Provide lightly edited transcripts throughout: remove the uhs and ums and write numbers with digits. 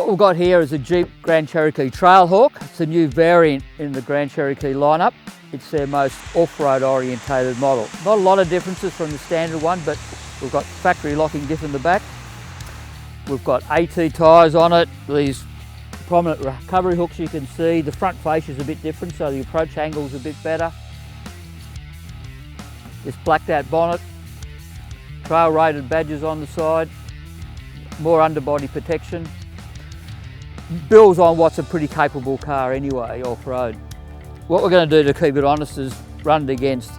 What we've got here is a Jeep Grand Cherokee Trailhawk. It's a new variant in the Grand Cherokee lineup. It's their most off-road orientated model. Not a lot of differences from the standard one, but we've got factory locking diff in the back. We've got AT tyres on it, these prominent recovery hooks you can see. The front fascia is a bit different, so the approach angle is a bit better. This blacked out bonnet, trail rated badges on the side, more underbody protection. Builds on what's a pretty capable car anyway, off-road. What we're going to do to keep it honest is run it against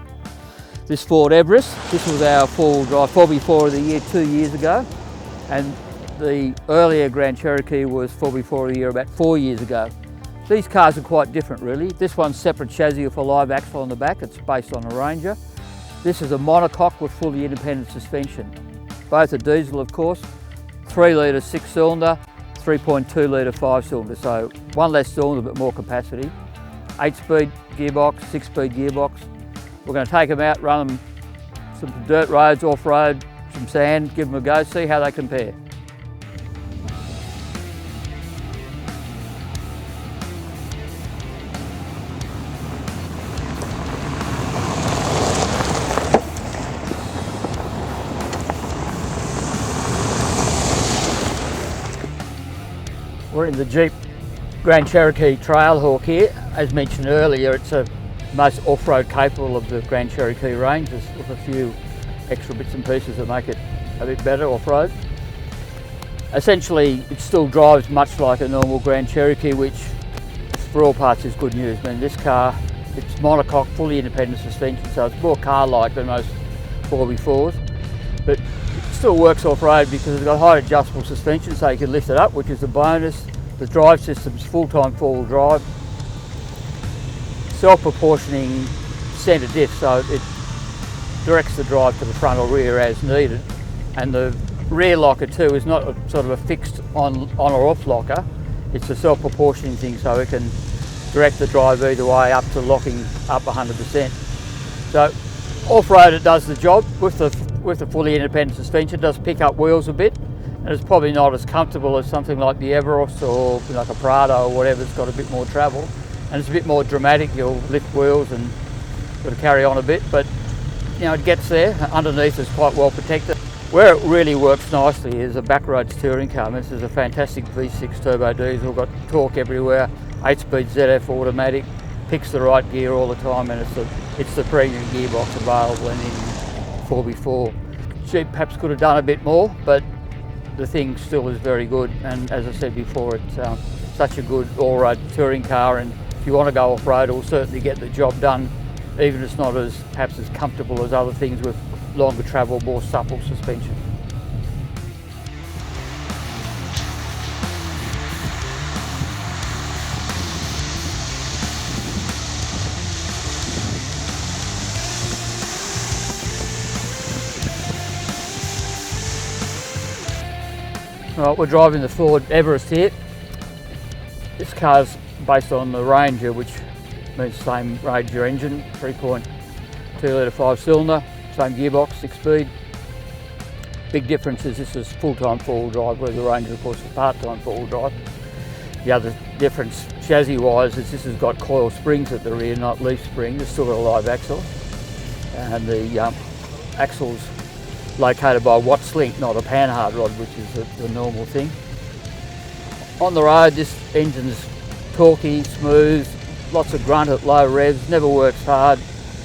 this Ford Everest. This was our four-wheel drive 4x4 of the year 2 years ago, and the earlier Grand Cherokee was 4x4 of the year about 4 years ago. These cars are quite different really. This one's separate chassis with a live axle on the back. It's based on a Ranger. This is a monocoque with fully independent suspension. Both are diesel of course, 3 litre 6-cylinder, 3.2 litre 5-cylinder, so one less cylinder but more capacity. 8-speed gearbox, 6-speed gearbox. We're going to take them out, run them some dirt roads, off-road, some sand, give them a go, see how they compare. We're in the Jeep Grand Cherokee Trailhawk here. As mentioned earlier, it's the most off-road capable of the Grand Cherokee range, with a few extra bits and pieces that make it a bit better off-road. Essentially, it still drives much like a normal Grand Cherokee, which for all parts is good news. I mean, this car, it's monocoque, fully independent suspension, so it's more car-like than most 4x4s. But it still works off-road because it's got high adjustable suspension, so you can lift it up, which is a bonus. The drive system's full-time four-wheel drive. Self-proportioning centre diff, so it directs the drive to the front or rear as needed. And the rear locker too is not a sort of a fixed on or off locker. It's a self-proportioning thing, so it can direct the drive either way up to locking up 100%. So off-road it does the job. With the fully independent suspension, it does pick up wheels a bit, and it's probably not as comfortable as something like the Everest or like a Prado or whatever. It's got a bit more travel and it's a bit more dramatic. You'll lift wheels and sort of carry on a bit, but you know, it gets there. Underneath it's quite well protected. Where it really works nicely is a backroad touring car. I mean, this is a fantastic V6 turbo diesel, got torque everywhere, 8-speed ZF automatic, picks the right gear all the time, and it's the premium gearbox available in any 4x4. Jeep perhaps could have done a bit more, but the thing still is very good, and as I said before, it's such a good all-road touring car, and if you want to go off-road, it will certainly get the job done, even if it's not perhaps as comfortable as other things with longer travel, more supple suspension. Right, we're driving the Ford Everest here. This car's based on the Ranger, which means same Ranger engine, 3.2 litre 5-cylinder, same gearbox, 6-speed. Big difference is this is full-time four-wheel drive, where the Ranger of course is part-time four-wheel drive. The other difference chassis-wise is this has got coil springs at the rear, not leaf springs. It's still got a live axle, and the axle's located by a Watts link, not a panhard rod, which is the normal thing. On the road, this engine's torquey, smooth, lots of grunt at low revs, never works hard,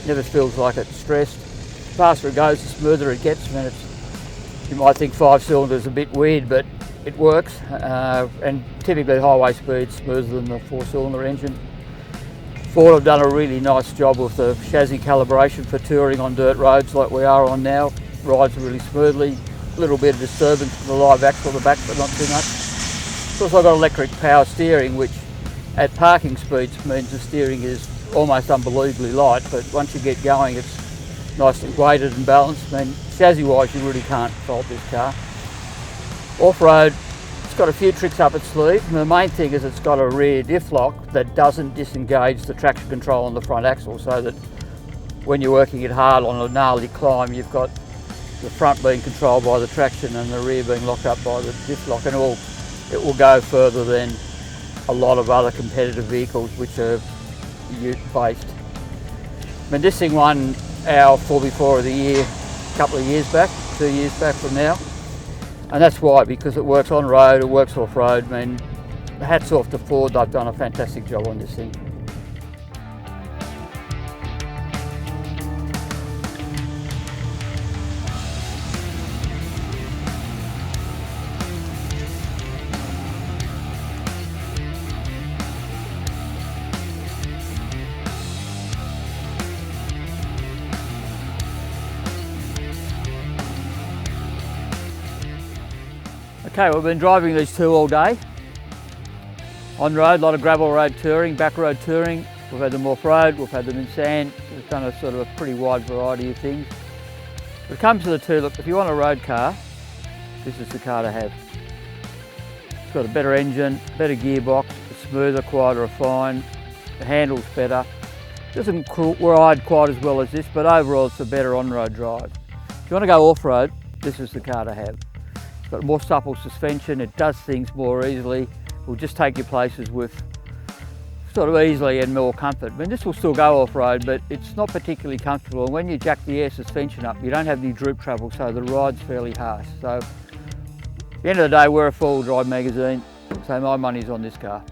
never feels like it's stressed. The faster it goes, the smoother it gets. I mean, you might think 5-cylinder is a bit weird, but it works, and typically highway speed's smoother than the 4-cylinder engine. Ford have done a really nice job with the chassis calibration for touring on dirt roads like we are on now. Rides really smoothly, a little bit of disturbance from the live axle at the back, but not too much. It's also got electric power steering, which at parking speeds means the steering is almost unbelievably light, but once you get going it's nicely weighted and balanced. I mean, chassis-wise you really can't fault this car. Off-road, it's got a few tricks up its sleeve, and the main thing is it's got a rear diff lock that doesn't disengage the traction control on the front axle, so that when you're working it hard on a gnarly climb, you've got the front being controlled by the traction and the rear being locked up by the diff lock, and it will it will go further than a lot of other competitive vehicles which are ute based. I mean, this thing won our 4x4 of the year a couple of years back, 2 years back from now, and that's why, because it works on road, it works off road. I mean, hats off to Ford, they've done a fantastic job on this thing. Okay, we've been driving these two all day. On road, a lot of gravel road touring, back road touring. We've had them off road, we've had them in sand. We've done a sort of a pretty wide variety of things. When it comes to the two, look, if you want a road car, this is the car to have. It's got a better engine, better gearbox, it's smoother, quieter, refined, the handle's better. Doesn't ride quite as well as this, but overall it's a better on-road drive. If you want to go off-road, this is the car to have. It's got more supple suspension, it does things more easily. It will just take you places with sort of easily and more comfort. I mean, this will still go off-road, but it's not particularly comfortable. And when you jack the air suspension up, you don't have any droop travel, so the ride's fairly harsh. So at the end of the day, we're a four-wheel drive magazine, so my money's on this car.